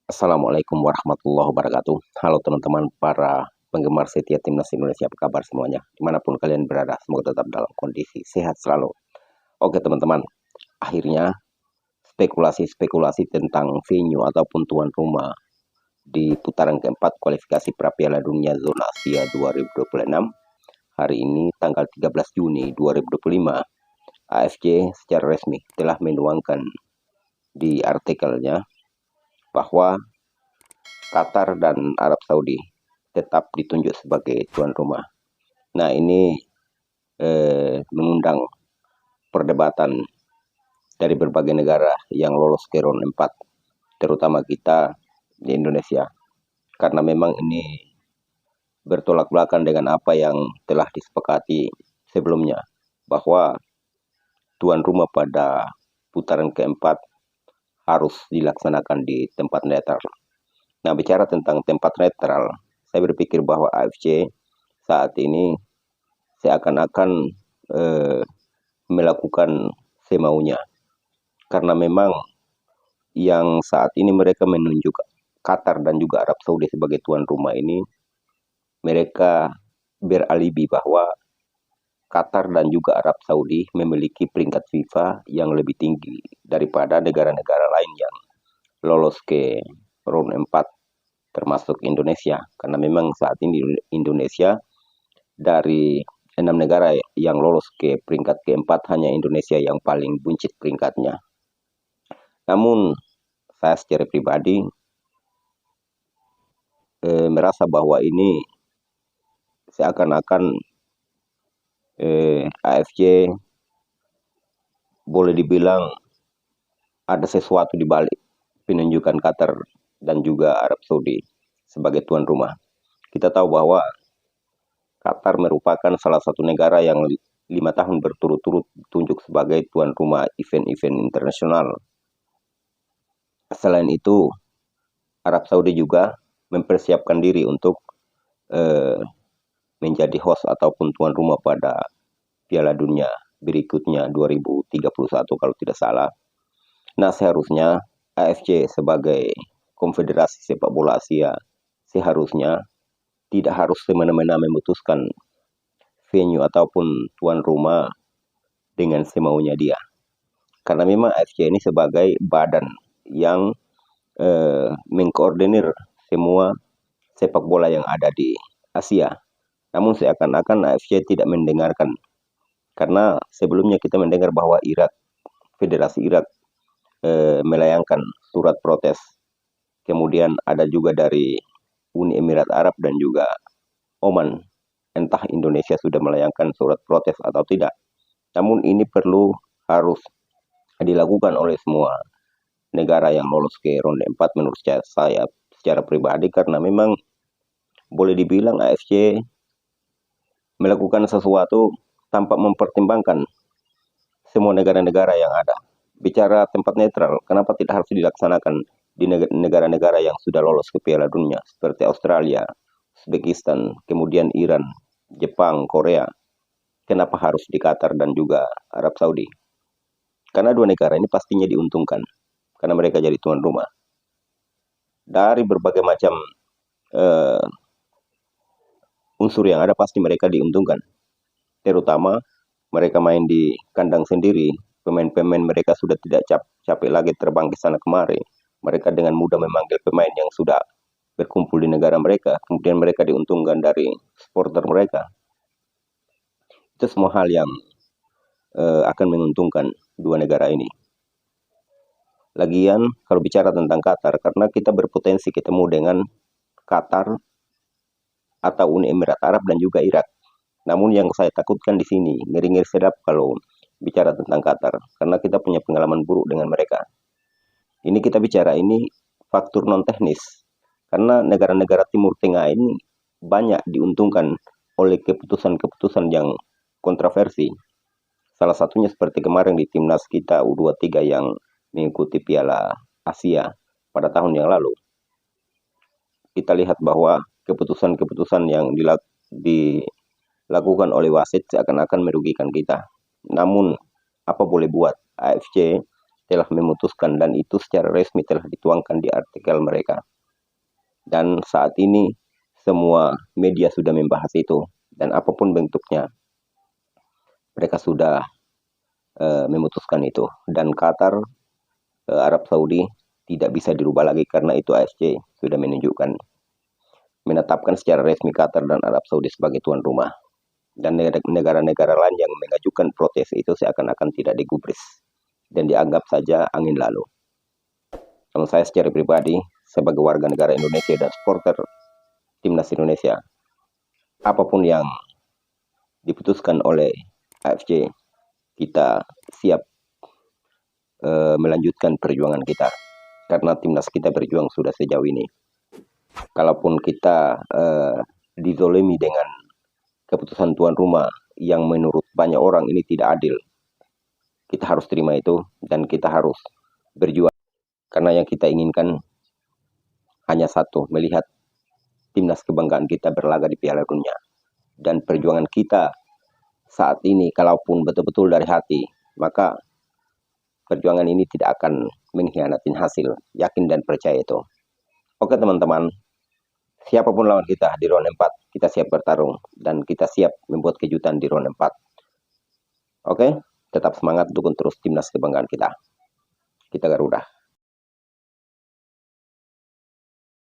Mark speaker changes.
Speaker 1: Assalamualaikum warahmatullahi wabarakatuh. Halo teman-teman para penggemar setia Timnas Indonesia, apa kabar semuanya? Dimanapun kalian berada, semoga tetap dalam kondisi sehat selalu. Oke teman-teman, akhirnya spekulasi-spekulasi tentang venue ataupun tuan rumah di putaran keempat kualifikasi Piala Dunia Zona Asia 2026 hari ini tanggal 13 Juni 2025 AFC secara resmi telah menuangkan di artikelnya bahwa Qatar dan Arab Saudi tetap ditunjuk sebagai tuan rumah. Nah, ini mengundang perdebatan dari berbagai negara yang lolos ke round 4, terutama kita di Indonesia. Karena memang ini bertolak belakang dengan apa yang telah disepakati sebelumnya, bahwa tuan rumah pada putaran keempat harus dilaksanakan di tempat netral. Nah, bicara tentang tempat netral, saya berpikir bahwa AFC saat ini seakan-akan melakukan semaunya. Karena memang yang saat ini mereka menunjuk Qatar dan juga Arab Saudi sebagai tuan rumah ini, mereka beralibi bahwa Qatar dan juga Arab Saudi memiliki peringkat FIFA yang lebih tinggi daripada negara-negara lain yang lolos ke round 4 termasuk Indonesia, karena memang saat ini Indonesia dari 6 negara yang lolos ke peringkat keempat, hanya Indonesia yang paling buncit peringkatnya. Namun saya secara pribadi merasa bahwa ini seakan-akan AFC boleh dibilang ada sesuatu di balik penunjukan Qatar dan juga Arab Saudi sebagai tuan rumah. Kita tahu bahwa Qatar merupakan salah satu negara yang 5 tahun berturut-turut ditunjuk sebagai tuan rumah event-event internasional. Selain itu, Arab Saudi juga mempersiapkan diri untuk menjadi host ataupun tuan rumah pada Piala Dunia berikutnya 2031 kalau tidak salah. Nah, seharusnya AFC sebagai Konfederasi Sepak Bola Asia seharusnya tidak harus semena-mena memutuskan venue ataupun tuan rumah dengan semaunya dia. Karena memang AFC ini sebagai badan yang mengkoordinir semua sepak bola yang ada di Asia. Namun seakan-akan AFC tidak mendengarkan. Karena sebelumnya kita mendengar bahwa Federasi Irak melayangkan surat protes. Kemudian ada juga dari Uni Emirat Arab dan juga Oman. Entah Indonesia sudah melayangkan surat protes atau tidak. Namun ini harus dilakukan oleh semua negara yang lolos ke ronde 4 menurut saya secara pribadi, karena memang boleh dibilang AFC melakukan sesuatu tanpa mempertimbangkan semua negara-negara yang ada. Bicara tempat netral, kenapa tidak harus dilaksanakan di negara-negara yang sudah lolos ke Piala Dunia seperti Australia, Uzbekistan, kemudian Iran, Jepang, Korea. Kenapa harus di Qatar dan juga Arab Saudi? Karena dua negara ini pastinya diuntungkan karena mereka jadi tuan rumah. Dari berbagai macam unsur yang ada pasti mereka diuntungkan. Terutama mereka main di kandang sendiri, pemain-pemain mereka sudah tidak capek lagi terbang ke sana kemari. Mereka dengan mudah memanggil pemain yang sudah berkumpul di negara mereka, kemudian mereka diuntungkan dari supporter mereka. Itu semua hal yang akan menguntungkan dua negara ini. Lagian kalau bicara tentang Qatar, karena kita berpotensi ketemu dengan Qatar atau Uni Emirat Arab dan juga Irak. Namun yang saya takutkan di sini, ngeri-ngeri sedap kalau bicara tentang Qatar, karena kita punya pengalaman buruk dengan mereka. Ini kita bicara ini faktor non teknis, karena negara-negara Timur Tengah ini banyak diuntungkan oleh keputusan-keputusan yang kontroversi. Salah satunya seperti kemarin di timnas kita U23 yang mengikuti Piala Asia pada tahun yang lalu. Kita lihat bahwa keputusan-keputusan yang dilakukan oleh wasit seakan-akan merugikan kita. Namun apa boleh buat, AFC telah memutuskan, dan itu secara resmi telah dituangkan di artikel mereka. Dan saat ini semua media sudah membahas itu, dan apapun bentuknya mereka sudah memutuskan itu. Dan Qatar, Arab Saudi tidak bisa dirubah lagi karena itu AFC sudah menetapkan secara resmi Qatar dan Arab Saudi sebagai tuan rumah. Dan negara-negara lain yang mengajukan protes itu seakan-akan tidak digubris dan dianggap saja angin lalu. Namun saya secara pribadi sebagai warga negara Indonesia dan supporter timnas Indonesia, apapun yang diputuskan oleh AFC, kita siap melanjutkan perjuangan kita karena timnas kita berjuang sudah sejauh ini. Kalaupun kita dizolimi dengan keputusan tuan rumah yang menurut banyak orang ini tidak adil, kita harus terima itu dan kita harus berjuang. Karena yang kita inginkan hanya satu, melihat timnas kebanggaan kita berlaga di Piala Dunia. Dan perjuangan kita saat ini, kalaupun betul-betul dari hati, maka perjuangan ini tidak akan mengkhianati hasil. Yakin dan percaya itu. Oke teman-teman, siapapun lawan kita di round 4, kita siap bertarung dan kita siap membuat kejutan di round 4. Oke, tetap semangat, dukung terus timnas kebanggaan kita. Kita Garuda.